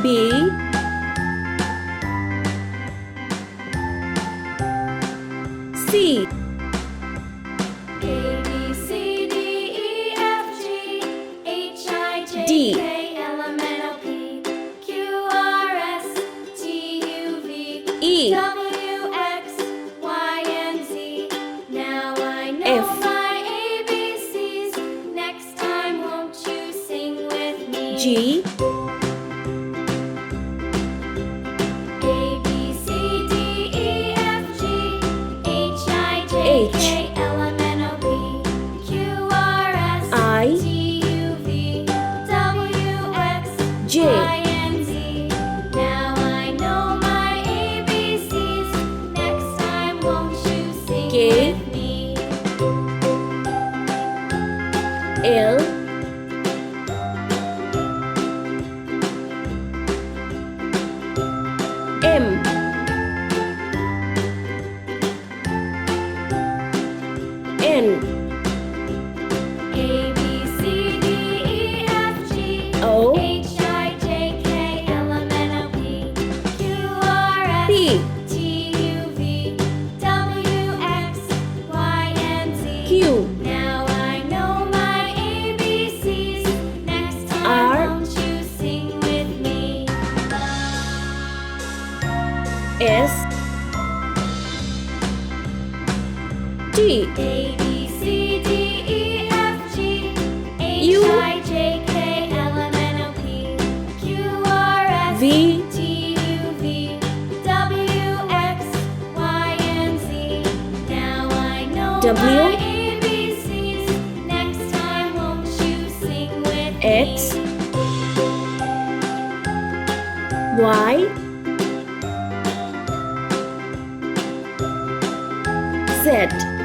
B, C, A, B, C, D, E, F, G, H, I, J, D. K, L, M, N, O, P, Q, R, S, T, U, V, E, W, X, Y, and Z. Now I know F. my ABCs. Next time, won't you sing with me? G, A, B, C, D, E, F, G, H, I, J, H. K, L, M, N, O, P, Q, R, S, I. T, U, V, W, X, J. Y, and Z. Now I know my ABCs. Next time, won't you sing K. with me? L, M, N, A, B, C, D, E, F, G, O, H, I, J, K, L, M, N, O, P, Q, R, S, P, T, U, V, W, X, Y, and Z. Q, Now I know my ABCs. Next time, R. won't you sing with me? S, T, A, B, C, D, E, F, G, H, U. I, J, K, L, M, N, O, P, Q, R, S, V, T, U, V, W, X, Y, and Z. Now I know W. my ABCs. Next time, won't you sing with X, me? Y, Z.